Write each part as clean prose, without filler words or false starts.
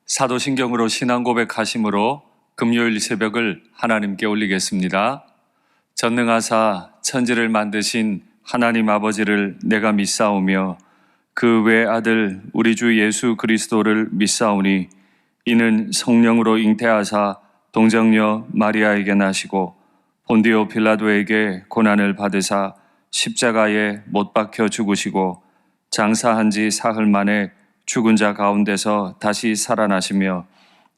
사도신경으로 신앙 고백하심으로 금요일 새벽을 하나님께 올리겠습니다. 전능하사 천지를 만드신 하나님 아버지를 내가 믿사오며 그 외아들 우리 주 예수 그리스도를 믿사오니 이는 성령으로 잉태하사 동정녀 마리아에게 나시고 본디오 빌라도에게 고난을 받으사 십자가에 못 박혀 죽으시고 장사한 지 사흘 만에 죽은 자 가운데서 다시 살아나시며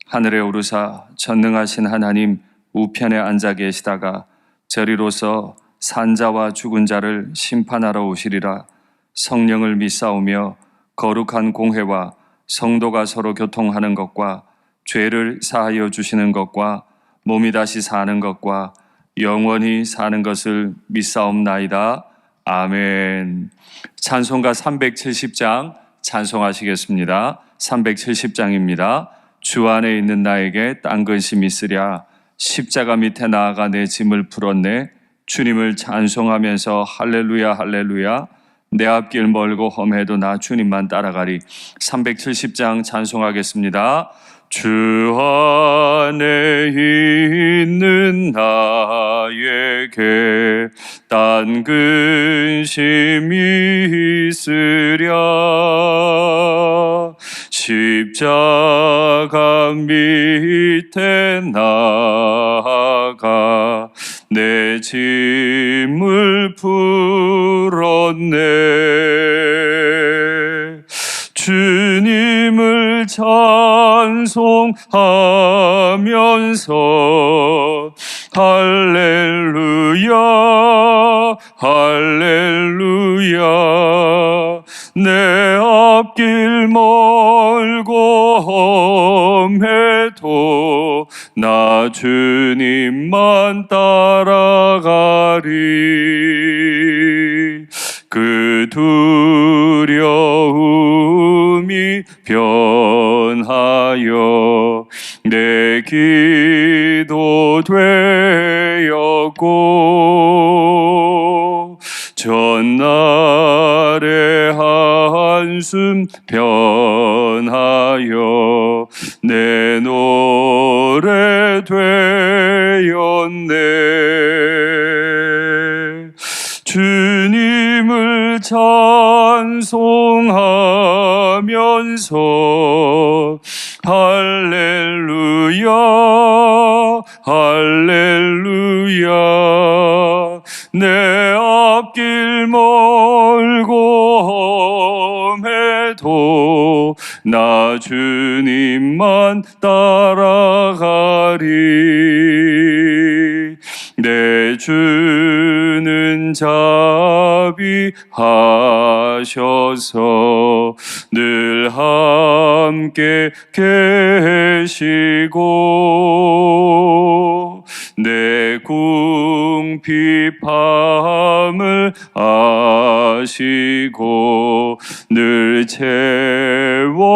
하늘에 오르사 전능하신 하나님 우편에 앉아 계시다가 저리로서 산자와 죽은 자를 심판하러 오시리라. 성령을 믿사오며 거룩한 공회와 성도가 서로 교통하는 것과 죄를 사하여 주시는 것과 몸이 다시 사는 것과 영원히 사는 것을 믿사옵나이다. 아멘. 찬송가 370장 찬송하시겠습니다. 370장입니다. 주 안에 있는 나에게 딴 근심 있으랴. 십자가 밑에 나아가 내 짐을 풀었네. 주님을 찬송하면서 할렐루야 할렐루야. 내 앞길 멀고 험해도 나 주님만 따라가리. 370장 찬송하겠습니다. 주 안에 있는 나에게 딴 근심이 있으랴. 십자가 밑에 나아가 내 짐을 풀었네. 주님을 찬송하면서 할렐루야 할렐루야. 내 앞길 멀고 험해도 나 주님만 따라가리. 그 두려움이 변하여 내 기도 되었고 전날의 한숨 변하여 내 노래 되었네. 주님을 찬송하면서 할렐루야 할렐루야. 내 앞길 멀고 험해도 나 주님만 따라가리. 내 주는 자비하셔서 늘 함께 계시고 내 궁핍함을 아시고 늘 채워주시네.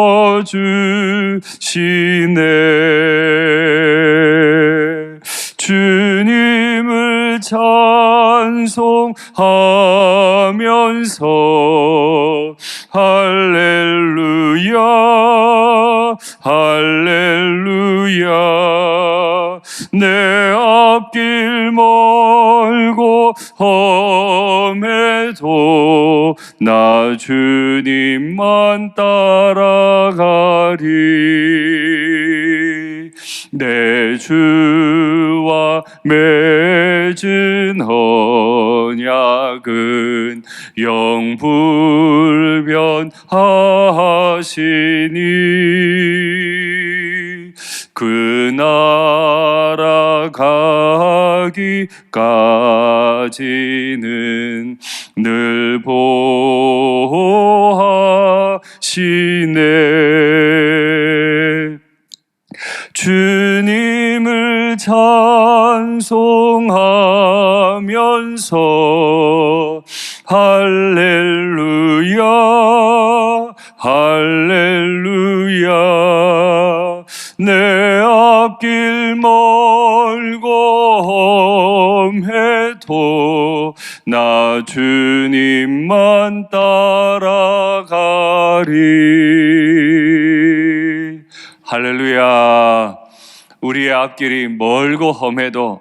주님을 찬송하면서 할렐루야 할렐루야. 내 앞길 멀고 험해도 나 주님만 따라가리. 내 주와 맺은 언약은 영불변하시니 그 나라 가기까지는 늘 보호하시네. 주님을 찬송하면서 할렐루야 할렐루야. 내 앞길 멀고 험해도 나 주님만 따라가리. 할렐루야. 우리의 앞길이 멀고 험해도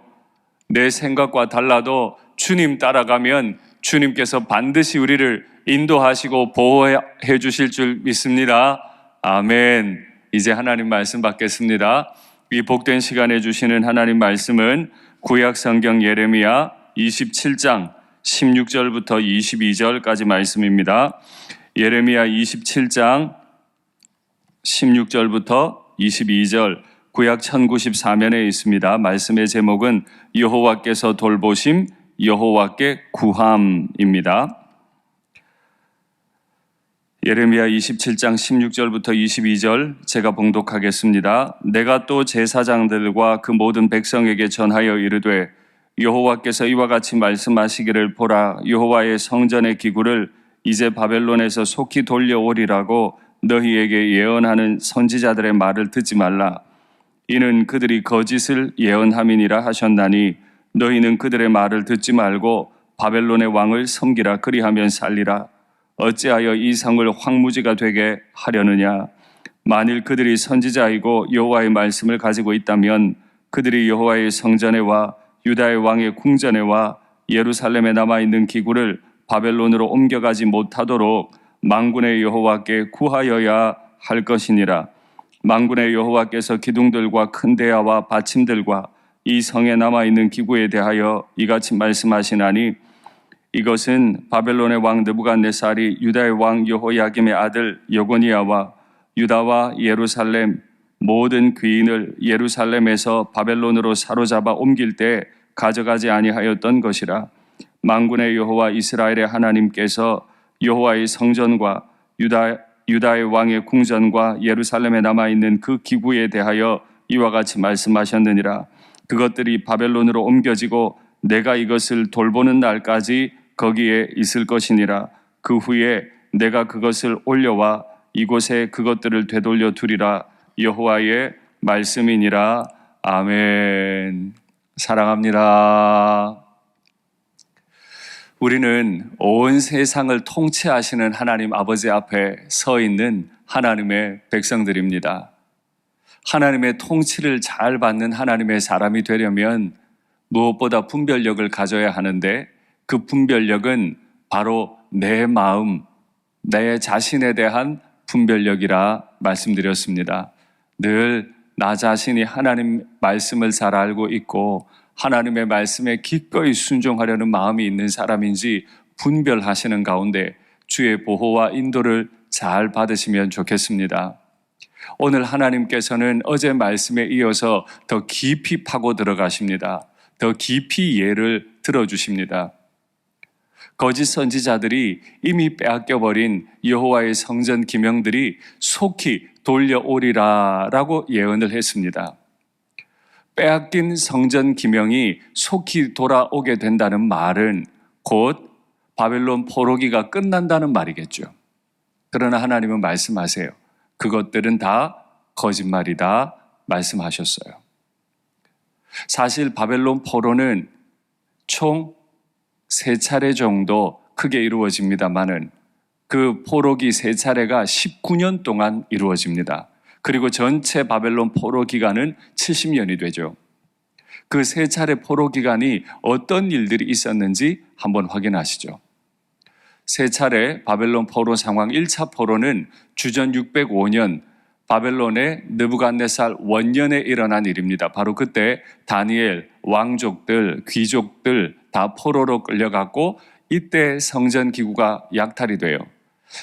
내 생각과 달라도 주님 따라가면 주님께서 반드시 우리를 인도하시고 보호해 주실 줄 믿습니다. 아멘. 이제 하나님 말씀 받겠습니다. 이 복된 시간에 주시는 하나님 말씀은 구약 성경 예레미야 27장 16절부터 22절까지 말씀입니다. 예레미야 27장 16절부터 22절 구약 1094면에 있습니다. 말씀의 제목은 여호와께서 돌보심, 여호와께 구함입니다. 예레미야 27장 16절부터 22절 제가 봉독하겠습니다. 내가 또 제사장들과 그 모든 백성에게 전하여 이르되 여호와께서 이와 같이 말씀하시기를 보라, 여호와의 성전의 기구를 이제 바벨론에서 속히 돌려오리라고 너희에게 예언하는 선지자들의 말을 듣지 말라. 이는 그들이 거짓을 예언함이니라 하셨나니 너희는 그들의 말을 듣지 말고 바벨론의 왕을 섬기라. 그리하면 살리라. 어찌하여 이 성을 황무지가 되게 하려느냐. 만일 그들이 선지자이고 여호와의 말씀을 가지고 있다면 그들이 여호와의 성전에 와 유다의 왕의 궁전에 와 예루살렘에 남아있는 기구를 바벨론으로 옮겨가지 못하도록 만군의 여호와께 구하여야 할 것이니라. 만군의 여호와께서 기둥들과 큰 대야와 받침들과 이 성에 남아있는 기구에 대하여 이같이 말씀하시나니 이것은 바벨론의 왕 느부갓네살이 유다의 왕 여호야김의 아들 여고니아와 유다와 예루살렘 모든 귀인을 예루살렘에서 바벨론으로 사로잡아 옮길 때 가져가지 아니하였던 것이라. 만군의 여호와 이스라엘의 하나님께서 여호와의 성전과 유다의 왕의 궁전과 예루살렘에 남아있는 그 기구에 대하여 이와 같이 말씀하셨느니라. 그것들이 바벨론으로 옮겨지고 내가 이것을 돌보는 날까지 거기에 있을 것이니라. 그 후에 내가 그것을 올려와 이곳에 그것들을 되돌려 두리라. 여호와의 말씀이니라. 아멘. 사랑합니다. 우리는 온 세상을 통치하시는 하나님 아버지 앞에 서 있는 하나님의 백성들입니다. 하나님의 통치를 잘 받는 하나님의 사람이 되려면 무엇보다 분별력을 가져야 하는데 그 분별력은 바로 내 마음, 내 자신에 대한 분별력이라 말씀드렸습니다. 늘 나 자신이 하나님 말씀을 잘 알고 있고 하나님의 말씀에 기꺼이 순종하려는 마음이 있는 사람인지 분별하시는 가운데 주의 보호와 인도를 잘 받으시면 좋겠습니다. 오늘 하나님께서는 어제 말씀에 이어서 더 깊이 파고 들어가십니다. 더 깊이 예를 들어주십니다. 거짓 선지자들이 이미 빼앗겨버린 여호와의 성전 기명들이 속히 돌려오리라 라고 예언을 했습니다. 빼앗긴 성전 기명이 속히 돌아오게 된다는 말은 곧 바벨론 포로기가 끝난다는 말이겠죠. 그러나 하나님은 말씀하세요. 그것들은 다 거짓말이다 말씀하셨어요. 사실 바벨론 포로는 총 3차례 정도 크게 이루어집니다만은 그 포로기 3차례가 19년 동안 이루어집니다. 그리고 전체 바벨론 포로 기간은 70년이 되죠. 그 3차례 포로 기간이 어떤 일들이 있었는지 한번 확인하시죠. 3차례 바벨론 포로 상황. 1차 포로는 주전 605년 바벨론의 느부갓네살 원년에 일어난 일입니다. 바로 그때 다니엘, 왕족들, 귀족들 다 포로로 끌려갔고 이때 성전 기구가 약탈이 돼요.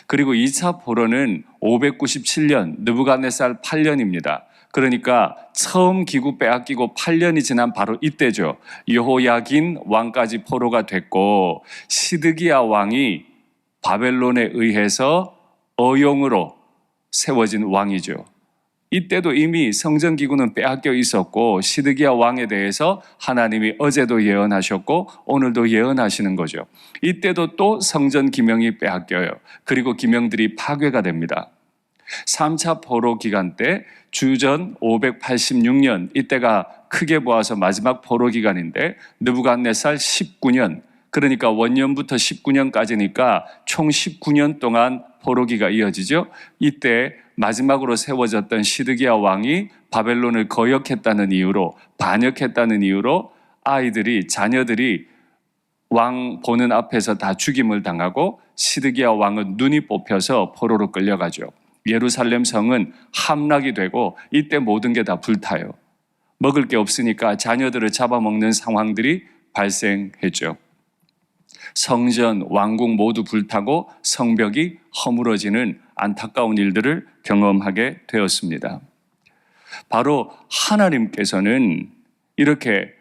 그리고 2차 포로는 597년 느부갓네살 8년입니다. 그러니까 처음 기구 빼앗기고 8년이 지난 바로 이때죠. 여호야긴 왕까지 포로가 됐고 시드기야 왕이 바벨론에 의해서 어용으로 세워진 왕이죠. 이때도 이미 성전 기구는 빼앗겨 있었고 시드기야 왕에 대해서 하나님이 어제도 예언하셨고 오늘도 예언하시는 거죠. 이때도 또 성전 기명이 빼앗겨요. 그리고 기명들이 파괴가 됩니다. 3차 포로 기간 때 주전 586년 이때가 크게 보아서 마지막 포로 기간인데 느부갓네살 19년 그러니까 원년부터 19년까지니까 총 19년 동안 포로기가 이어지죠. 이때 마지막으로 세워졌던 시드기야 왕이 바벨론을 거역했다는 이유로, 반역했다는 이유로 자녀들이 왕 보는 앞에서 다 죽임을 당하고 시드기야 왕은 눈이 뽑혀서 포로로 끌려가죠. 예루살렘 성은 함락이 되고 이때 모든 게 다 불타요. 먹을 게 없으니까 자녀들을 잡아먹는 상황들이 발생했죠. 성전, 왕궁 모두 불타고 성벽이 허물어지는 안타까운 일들을 경험하게 되었습니다. 바로 하나님께서는 이렇게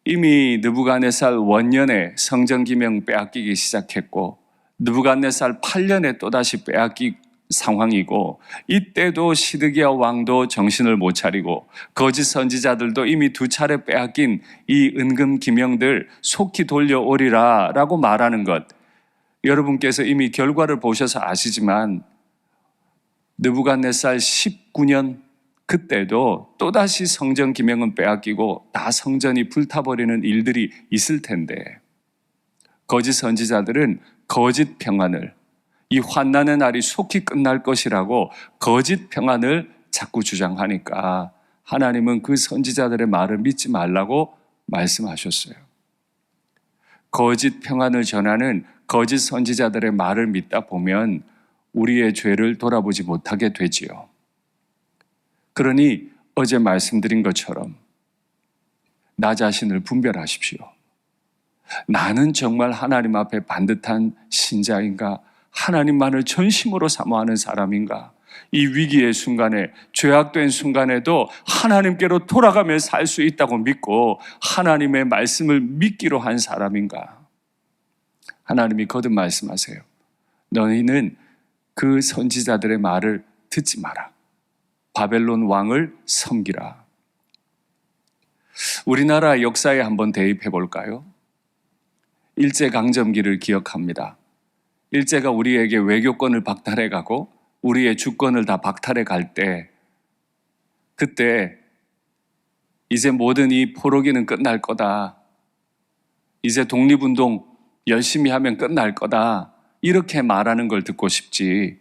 이미 느부갓네살 원년에 성전 기명 빼앗기기 시작했고 느부갓네살 8년에 또다시 빼앗기 상황이고 이때도 시드기야 왕도 정신을 못 차리고 거짓 선지자들도 이미 2차례 빼앗긴 이 은금 기명들 속히 돌려오리라 라고 말하는 것, 여러분께서 이미 결과를 보셔서 아시지만 느부갓네살 19년 그때도 또다시 성전 기명은 빼앗기고 다 성전이 불타버리는 일들이 있을 텐데 거짓 선지자들은 거짓 평안을, 이 환난의 날이 속히 끝날 것이라고 거짓 평안을 자꾸 주장하니까 하나님은 그 선지자들의 말을 믿지 말라고 말씀하셨어요. 거짓 평안을 전하는 거짓 선지자들의 말을 믿다 보면 우리의 죄를 돌아보지 못하게 되지요. 그러니 어제 말씀드린 것처럼 나 자신을 분별하십시오. 나는 정말 하나님 앞에 반듯한 신자인가? 하나님만을 전심으로 사모하는 사람인가? 이 위기의 순간에, 죄악된 순간에도 하나님께로 돌아가며 살 수 있다고 믿고 하나님의 말씀을 믿기로 한 사람인가? 하나님이 거듭 말씀하세요. 너희는 그 선지자들의 말을 듣지 마라. 바벨론 왕을 섬기라. 우리나라 역사에 한번 대입해 볼까요? 일제강점기를 기억합니다. 일제가 우리에게 외교권을 박탈해 가고 우리의 주권을 다 박탈해 갈 때, 그때 이제 모든 이 포로기는 끝날 거다. 이제 독립운동 열심히 하면 끝날 거다. 이렇게 말하는 걸 듣고 싶지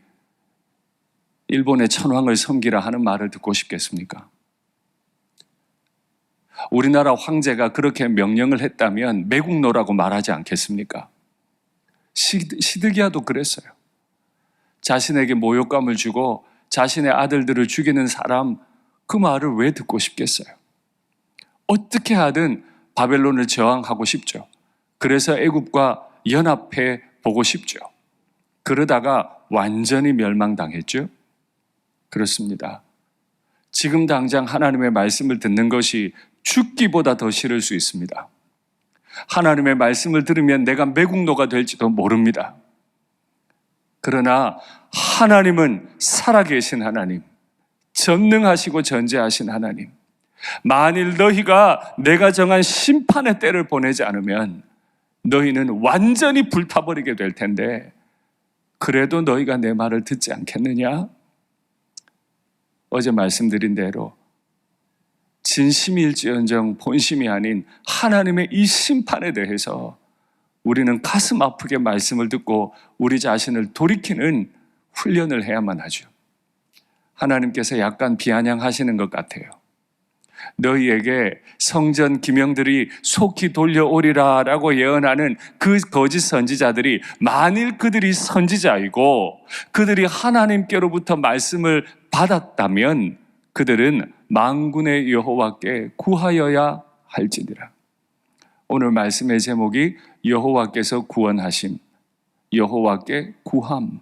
일본의 천황을 섬기라 하는 말을 듣고 싶겠습니까? 우리나라 황제가 그렇게 명령을 했다면 매국노라고 말하지 않겠습니까? 시드기야도 그랬어요. 자신에게 모욕감을 주고 자신의 아들들을 죽이는 사람, 그 말을 왜 듣고 싶겠어요? 어떻게 하든 바벨론을 저항하고 싶죠. 그래서 애굽과 연합해 보고 싶죠. 그러다가 완전히 멸망당했죠. 그렇습니다. 지금 당장 하나님의 말씀을 듣는 것이 죽기보다 더 싫을 수 있습니다. 하나님의 말씀을 들으면 내가 매국노가 될지도 모릅니다. 그러나 하나님은 살아계신 하나님, 전능하시고 전지하신 하나님. 만일 너희가 내가 정한 심판의 때를 보내지 않으면 너희는 완전히 불타버리게 될 텐데 그래도 너희가 내 말을 듣지 않겠느냐? 어제 말씀드린 대로 진심일지언정 본심이 아닌 하나님의 이 심판에 대해서 우리는 가슴 아프게 말씀을 듣고 우리 자신을 돌이키는 훈련을 해야만 하죠. 하나님께서 약간 비아냥하시는 것 같아요. 너희에게 성전 기명들이 속히 돌려오리라 라고 예언하는 그 거짓 선지자들이 만일 그들이 선지자이고 그들이 하나님께로부터 말씀을 받았다면 그들은 만군의 여호와께 구하여야 할지니라. 오늘 말씀의 제목이 여호와께서 구원하심, 여호와께 구함.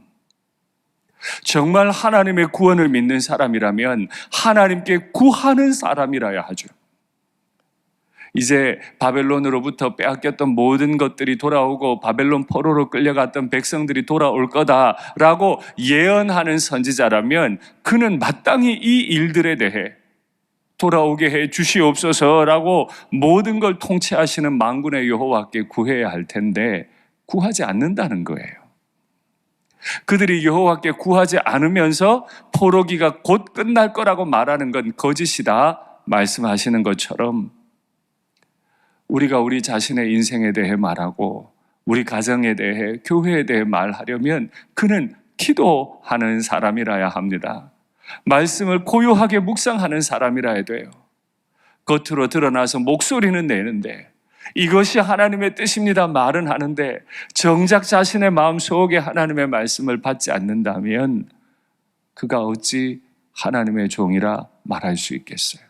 정말 하나님의 구원을 믿는 사람이라면 하나님께 구하는 사람이라야 하죠. 이제 바벨론으로부터 빼앗겼던 모든 것들이 돌아오고 바벨론 포로로 끌려갔던 백성들이 돌아올 거다라고 예언하는 선지자라면 그는 마땅히 이 일들에 대해 돌아오게 해 주시옵소서라고 모든 걸 통치하시는 만군의 여호와께 구해야 할 텐데 구하지 않는다는 거예요. 그들이 여호와께 구하지 않으면서 포로기가 곧 끝날 거라고 말하는 건 거짓이다 말씀하시는 것처럼 우리가 우리 자신의 인생에 대해 말하고 우리 가정에 대해, 교회에 대해 말하려면 그는 기도하는 사람이라야 합니다. 말씀을 고요하게 묵상하는 사람이라야 돼요. 겉으로 드러나서 목소리는 내는데 이것이 하나님의 뜻입니다 말은 하는데 정작 자신의 마음속에 하나님의 말씀을 받지 않는다면 그가 어찌 하나님의 종이라 말할 수 있겠어요?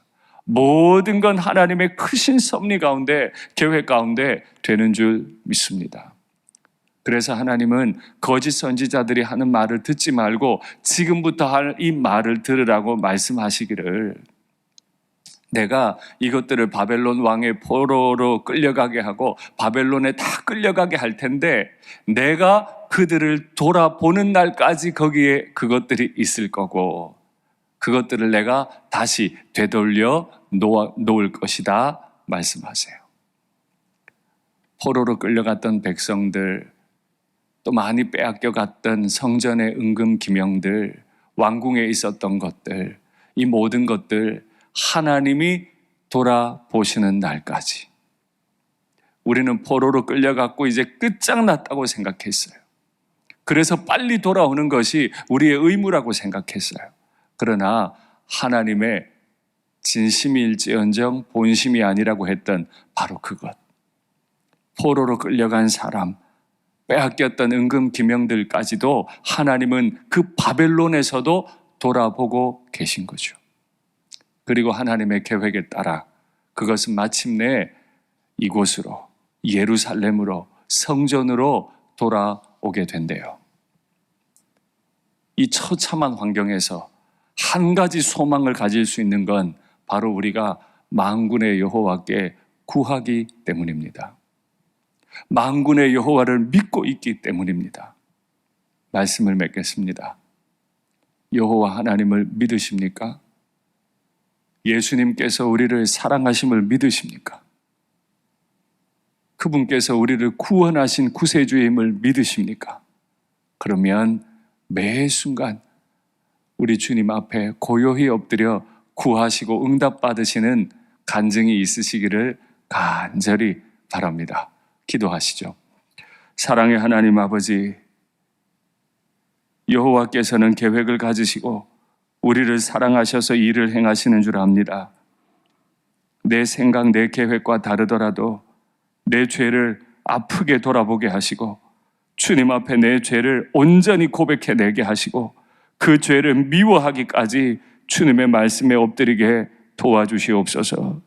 모든 건 하나님의 크신 섭리 가운데, 계획 가운데 되는 줄 믿습니다. 그래서 하나님은 거짓 선지자들이 하는 말을 듣지 말고 지금부터 할 이 말을 들으라고 말씀하시기를, 내가 이것들을 바벨론 왕의 포로로 끌려가게 하고 바벨론에 다 끌려가게 할 텐데 내가 그들을 돌아보는 날까지 거기에 그것들이 있을 거고 그것들을 내가 다시 되돌려 놓을 것이다 말씀하세요. 포로로 끌려갔던 백성들, 또 많이 빼앗겨갔던 성전의 은금 기명들, 왕궁에 있었던 것들, 이 모든 것들 하나님이 돌아보시는 날까지 우리는 포로로 끌려갔고 이제 끝장났다고 생각했어요. 그래서 빨리 돌아오는 것이 우리의 의무라고 생각했어요. 그러나 하나님의 진심일지언정 본심이 아니라고 했던 바로 그것, 포로로 끌려간 사람, 빼앗겼던 은금 기명들까지도 하나님은 그 바벨론에서도 돌아보고 계신 거죠. 그리고 하나님의 계획에 따라 그것은 마침내 이곳으로, 예루살렘으로, 성전으로 돌아오게 된대요. 이 처참한 환경에서 한 가지 소망을 가질 수 있는 건 바로 우리가 만군의 여호와께 구하기 때문입니다. 만군의 여호와를 믿고 있기 때문입니다. 말씀을 맺겠습니다. 여호와 하나님을 믿으십니까? 예수님께서 우리를 사랑하심을 믿으십니까? 그분께서 우리를 구원하신 구세주임을 믿으십니까? 그러면 매 순간 우리 주님 앞에 고요히 엎드려 구하시고 응답받으시는 간증이 있으시기를 간절히 바랍니다. 기도하시죠. 사랑의 하나님 아버지, 여호와께서는 계획을 가지시고 우리를 사랑하셔서 일을 행하시는 줄 압니다. 내 생각, 내 계획과 다르더라도 내 죄를 아프게 돌아보게 하시고 주님 앞에 내 죄를 온전히 고백해내게 하시고 그 죄를 미워하기까지 주님의 말씀에 엎드리게 도와주시옵소서.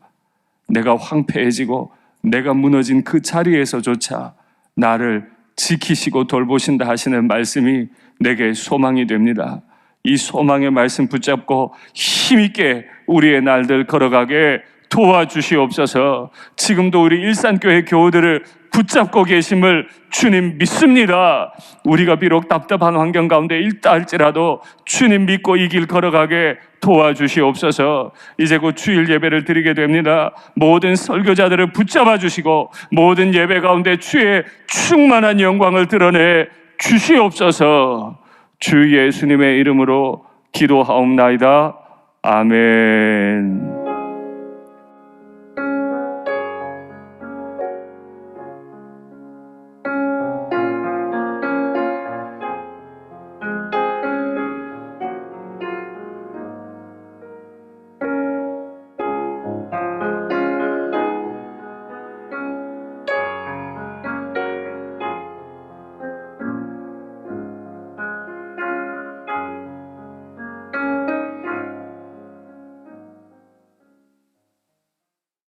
내가 황폐해지고 내가 무너진 그 자리에서조차 나를 지키시고 돌보신다 하시는 말씀이 내게 소망이 됩니다. 이 소망의 말씀 붙잡고 힘있게 우리의 날들 걸어가게 도와주시옵소서. 지금도 우리 일산교회 교우들을 붙잡고 계심을 주님 믿습니다. 우리가 비록 답답한 환경 가운데 있다 할지라도 주님 믿고 이 길 걸어가게 도와주시옵소서. 이제 곧 주일 예배를 드리게 됩니다. 모든 설교자들을 붙잡아 주시고 모든 예배 가운데 주의 충만한 영광을 드러내 주시옵소서. 주 예수님의 이름으로 기도하옵나이다. 아멘.